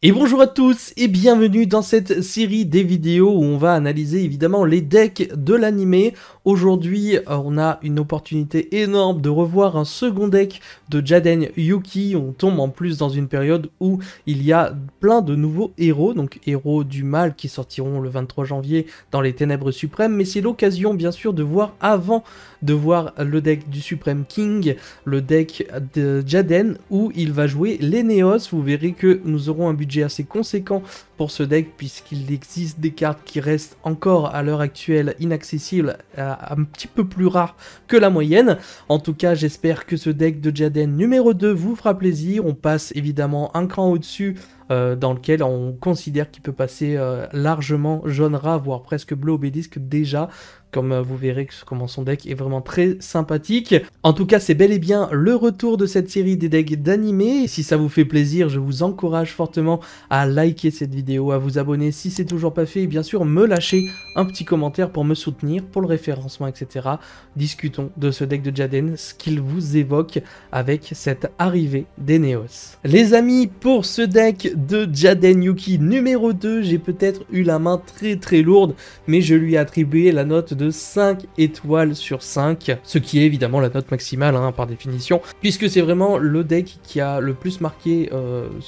Et bonjour à tous et bienvenue dans cette série des vidéos où on va analyser évidemment les decks de l'animé. Aujourd'hui, on a une opportunité énorme de revoir un second deck de Jaden Yuki. On tombe en plus dans une période où il y a plein de nouveaux héros, donc héros du mal qui sortiront le 23 janvier dans les Ténèbres Suprêmes. Mais c'est l'occasion bien sûr de voir avant de voir le deck du Supreme King, le deck de Jaden où il va jouer les Neos. Vous verrez que nous aurons un budget assez conséquent pour ce deck puisqu'il existe des cartes qui restent encore à l'heure actuelle inaccessibles, un petit peu plus rares que la moyenne. En tout cas, j'espère que ce deck de Jaden numéro 2 vous fera plaisir. On passe évidemment un cran au-dessus dans lequel on considère qu'il peut passer largement jaune rat, voire presque bleu obélisque déjà. Comme vous verrez comment son deck est vraiment très sympathique. En tout cas, c'est bel et bien le retour de cette série des decks d'animé. Si ça vous fait plaisir, je vous encourage fortement à liker cette vidéo, à vous abonner si c'est toujours pas fait, et bien sûr me lâcher un petit commentaire pour me soutenir, pour le référencement, etc. Discutons de ce deck de Jaden, ce qu'il vous évoque avec cette arrivée des Neos. Les amis, pour ce deck de Jaden Yuki numéro 2, j'ai peut-être eu la main très lourde, mais je lui ai attribué la note de 5 étoiles sur 5, ce qui est évidemment la note maximale par définition, puisque c'est vraiment le deck qui a le plus marqué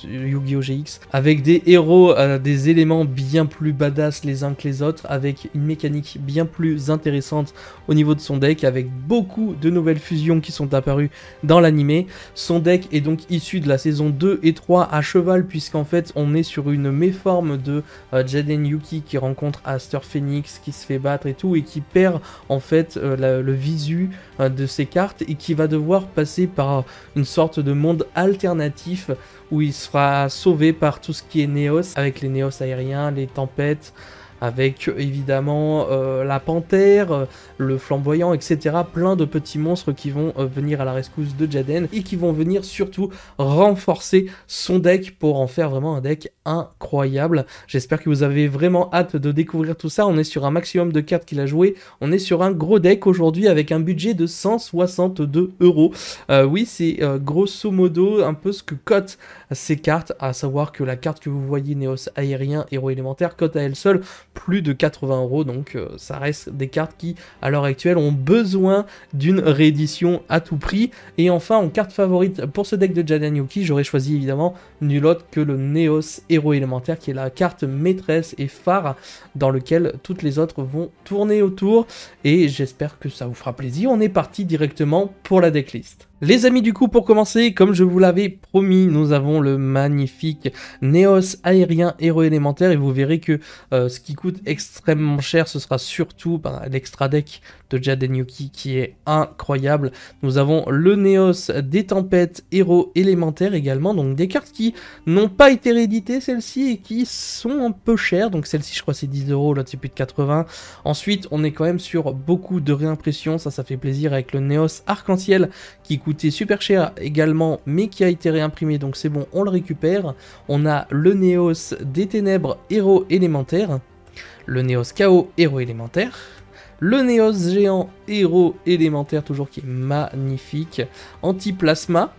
Yu-Gi-Oh! GX, avec des héros, des éléments bien plus badass les uns que les autres, avec une mécanique bien plus intéressante au niveau de son deck, avec beaucoup de nouvelles fusions qui sont apparues dans l'animé. Son deck est donc issu de la saison 2 et 3 à cheval, puisqu'en fait on est sur une méforme de Jaden Yuki qui rencontre Aster Phoenix, qui se fait battre et tout, et qui perd en fait le visu de ses cartes et qui va devoir passer par une sorte de monde alternatif où il sera sauvé par tout ce qui est Néos, avec les Néos aériens, les tempêtes, avec évidemment la panthère, le flamboyant, etc. Plein de petits monstres qui vont venir à la rescousse de Jaden et qui vont venir surtout renforcer son deck pour en faire vraiment un deck incroyable. J'espère que vous avez vraiment hâte de découvrir tout ça. On est sur un maximum de cartes qu'il a joué. On est sur un gros deck aujourd'hui avec un budget de 162 €. Oui, c'est grosso modo un peu ce que cote ces cartes, à savoir que la carte que vous voyez, Néos aérien, héros élémentaire, cote à elle seule plus de 80 €, donc ça reste des cartes qui, à l'heure actuelle, ont besoin d'une réédition à tout prix. Et enfin, en carte favorite pour ce deck de Jaden Yuki, j'aurais choisi évidemment nul autre que le Néos héros élémentaire, qui est la carte maîtresse et phare dans lequel toutes les autres vont tourner autour, et j'espère que ça vous fera plaisir. On est parti directement pour la decklist. Les amis, du coup, pour commencer, comme je vous l'avais promis, nous avons le magnifique Néos aérien héros élémentaire, et vous verrez que ce qui coûte extrêmement cher, ce sera surtout l'extra deck de Jaden Yuki qui est incroyable. Nous avons le Néos des tempêtes héros élémentaire également, donc des cartes qui n'ont pas été rééditées, celles-ci, et qui sont un peu chères. Donc celle-ci, je crois, c'est 10 €, l'autre c'est plus de 80. Ensuite, on est quand même sur beaucoup de réimpression, ça fait plaisir, avec le Néos arc-en-ciel qui coûtait super cher également, mais qui a été réimprimé, donc c'est bon, on le récupère. On a le Néos des ténèbres héros élémentaire, le Néos chaos héros élémentaire, le Néos géant héros élémentaire, toujours, qui est magnifique, anti-plasma.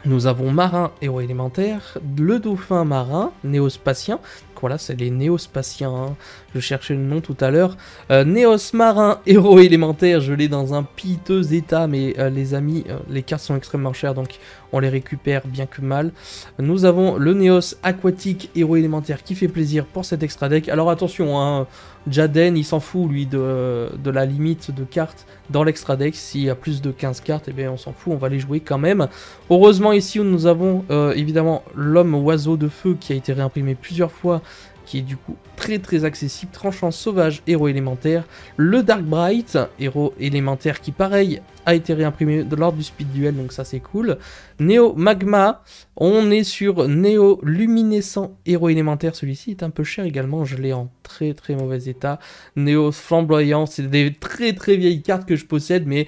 Nous avons marin héros élémentaire, le dauphin marin, néospatien. Voilà, c'est les néospatiens, hein. Je cherchais le nom tout à l'heure. Néos marin héros élémentaire, je l'ai dans un piteux état, mais les amis, les cartes sont extrêmement chères, donc on les récupère bien que mal. Nous avons le Néos aquatique héros élémentaire qui fait plaisir pour cet extra deck. Alors attention, hein, Jaden, il s'en fout, lui, de la limite de cartes dans l'extra deck. S'il y a plus de 15 cartes, eh bien on s'en fout, on va les jouer quand même. Heureusement, ici, nous avons évidemment l'homme oiseau de feu qui a été réimprimé plusieurs fois, qui est du coup très accessible. Tranchant sauvage héros élémentaire, le Dark Bright héros élémentaire qui, pareil, a été réimprimé de l'ordre du speed duel, donc ça c'est cool. Néo magma, on est sur Néo luminescent héros élémentaire, celui-ci est un peu cher également, je l'ai en très mauvais état. Néo flamboyant, c'est des très vieilles cartes que je possède, mais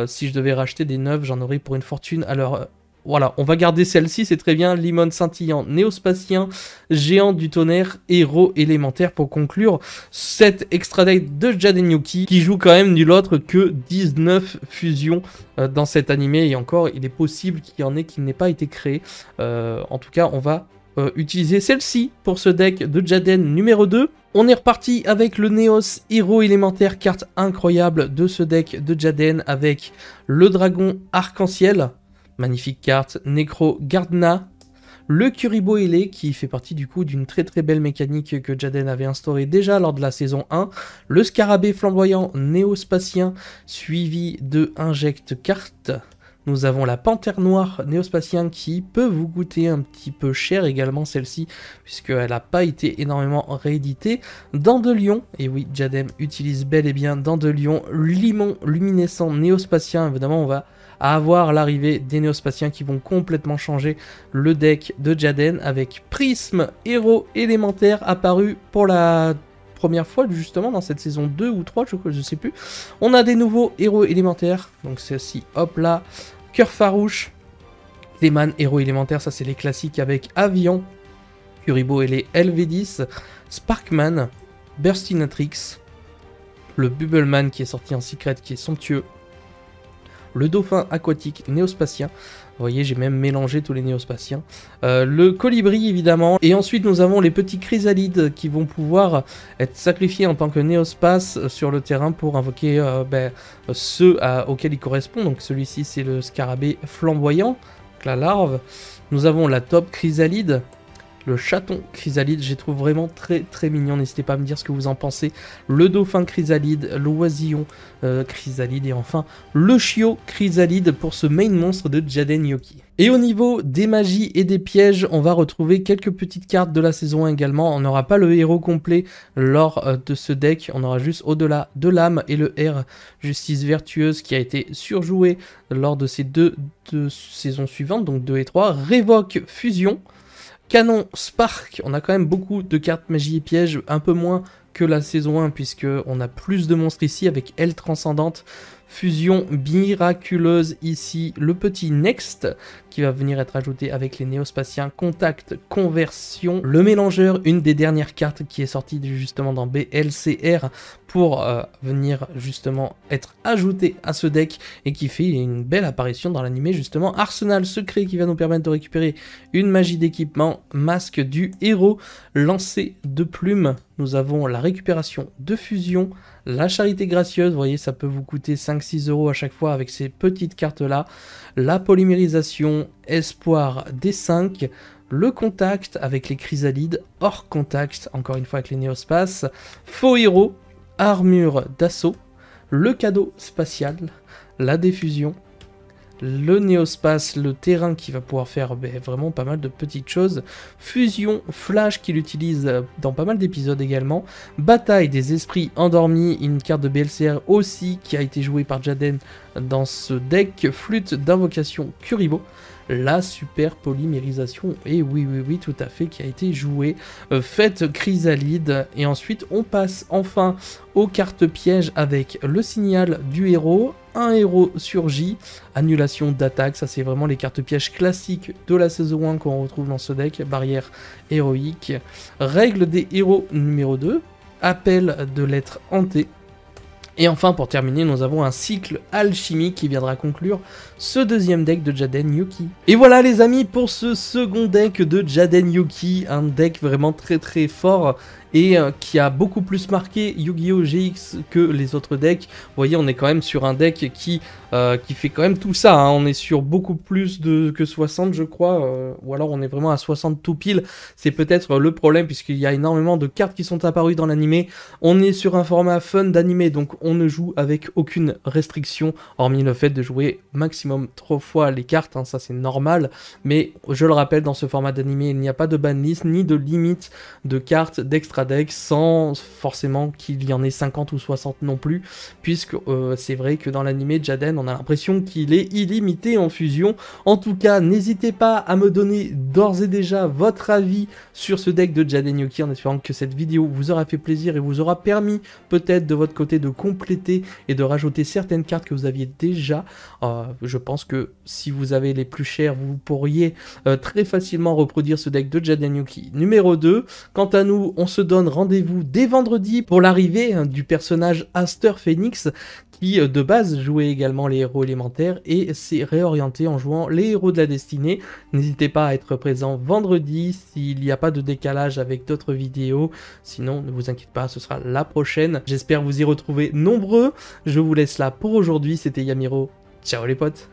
si je devais racheter des neuves, j'en aurais pour une fortune. Alors voilà, on va garder celle-ci, c'est très bien. Limon scintillant, néospatien, géant du tonnerre, héros élémentaire, pour conclure cet extra deck de Jaden Yuki, qui joue quand même nul autre que 19 fusions dans cet animé, et encore, il est possible qu'il y en ait qui n'aient pas été créées. En tout cas, on va utiliser celle-ci pour ce deck de Jaden numéro 2. On est reparti avec le Neos Héros élémentaire, carte incroyable de ce deck de Jaden avec le dragon arc-en-ciel, magnifique carte, Necro Gardna, le Kuriboh ailé qui fait partie du coup d'une très belle mécanique que Jaden avait instaurée déjà lors de la saison 1, le Scarabée flamboyant néospatien suivi de Inject carte. Nous avons la Panthère Noire néospatien qui peut vous coûter un petit peu cher également celle-ci, puisqu'elle n'a pas été énormément rééditée. Dandelion, et oui, Jaden utilise bel et bien Dandelion, Limon luminescent néospatien, évidemment on va avoir l'arrivée des néospatiens qui vont complètement changer le deck de Jaden, avec Prisme, héros élémentaire apparu pour la première fois justement dans cette saison 2 ou 3, je sais plus. On a des nouveaux héros élémentaires, donc celle-ci, hop là, Cœur farouche, Clayman, héros élémentaire, ça c'est les classiques avec Avion, Kuriboh et les LV10, Sparkman, Burstinatrix, le Bubbleman qui est sorti en secret qui est somptueux, le Dauphin aquatique néospatien, vous voyez j'ai même mélangé tous les néospatiens, le Colibri évidemment, et ensuite nous avons les petits Chrysalides qui vont pouvoir être sacrifiés en tant que néospace sur le terrain pour invoquer ceux auxquels ils correspondent. Donc celui-ci c'est le Scarabée flamboyant, donc la larve. Nous avons la Taupe Chrysalide, le Chaton Chrysalide, je les trouve vraiment très mignon, n'hésitez pas à me dire ce que vous en pensez. Le Dauphin Chrysalide, l'Oisillon Chrysalide et enfin le Chiot Chrysalide pour ce main monstre de Jaden Yoki. Et au niveau des magies et des pièges, on va retrouver quelques petites cartes de la saison 1 également. On n'aura pas le héros complet lors de ce deck, on aura juste au-delà de l'âme et le R Justice Vertueuse qui a été surjoué lors de ces deux saisons suivantes, donc 2 et 3. Révoque Fusion, Canon Spark, on a quand même beaucoup de cartes magie et pièges, un peu moins que la saison 1 puisque on a plus de monstres ici avec Aile Transcendante, Fusion miraculeuse ici, le petit Next qui va venir être ajouté avec les néospatiens, Contact, Conversion, le Mélangeur, une des dernières cartes qui est sortie justement dans BLCR pour venir justement être ajouté à ce deck et qui fait une belle apparition dans l'animé justement. Arsenal secret qui va nous permettre de récupérer une magie d'équipement, Masque du héros, Lancer de plumes, nous avons la récupération de Fusion, la Charité gracieuse, vous voyez ça peut vous coûter 5-6 € à chaque fois avec ces petites cartes là, la Polymérisation, Espoir des 5, le Contact avec les Chrysalides, hors contact encore une fois avec les néospaces, Faux héros, Armure d'assaut, le Cadeau spatial, la Diffusion, le néospace, le terrain qui va pouvoir faire vraiment pas mal de petites choses, Fusion, Flash qu'il utilise dans pas mal d'épisodes également, Bataille des esprits endormis, une carte de BLCR aussi qui a été jouée par Jaden dans ce deck, Flûte d'invocation Kuriboh, la super polymérisation, et oui tout à fait, qui a été jouée, Fête Chrysalide, et ensuite on passe enfin aux cartes pièges avec le signal du héros, un héros surgit, annulation d'attaque, ça c'est vraiment les cartes pièges classiques de la saison 1 qu'on retrouve dans ce deck, barrière héroïque, règle des héros numéro 2, appel de l'être hanté. Et enfin, pour terminer, nous avons un cycle alchimique qui viendra conclure ce deuxième deck de Jaden Yoki. Et voilà les amis pour ce second deck de Jaden Yoki, un deck vraiment très fort et qui a beaucoup plus marqué Yu-Gi-Oh! GX que les autres decks. Vous voyez, on est quand même sur un deck qui fait quand même tout ça, hein. On est sur beaucoup plus que 60 je crois, ou alors on est vraiment à 60 tout pile. C'est peut-être le problème puisqu'il y a énormément de cartes qui sont apparues dans l'animé. On est sur un format fun d'animé, donc on ne joue avec aucune restriction, hormis le fait de jouer maximum 3 fois les cartes, hein, ça c'est normal. Mais je le rappelle, dans ce format d'animé, il n'y a pas de banlist ni de limite de cartes d'extra deck, sans forcément qu'il y en ait 50 ou 60 non plus, puisque c'est vrai que dans l'animé Jaden, on a l'impression qu'il est illimité en fusion. En tout cas, n'hésitez pas à me donner d'ores et déjà votre avis sur ce deck de Jaden Yoki, en espérant que cette vidéo vous aura fait plaisir et vous aura permis peut-être de votre côté de compléter et de rajouter certaines cartes que vous aviez déjà. Je pense que si vous avez les plus chers, vous pourriez très facilement reproduire ce deck de Jaden Yoki numéro 2. Quant à nous, on se donne rendez-vous dès vendredi pour l'arrivée du personnage Aster Phoenix, qui de base jouait également les héros élémentaires et s'est réorienté en jouant les héros de la destinée. N'hésitez pas à être présent vendredi s'il n'y a pas de décalage avec d'autres vidéos. Sinon, ne vous inquiétez pas, ce sera la prochaine. J'espère vous y retrouver nombreux. Je vous laisse là pour aujourd'hui. C'était Yamiro. Ciao les potes.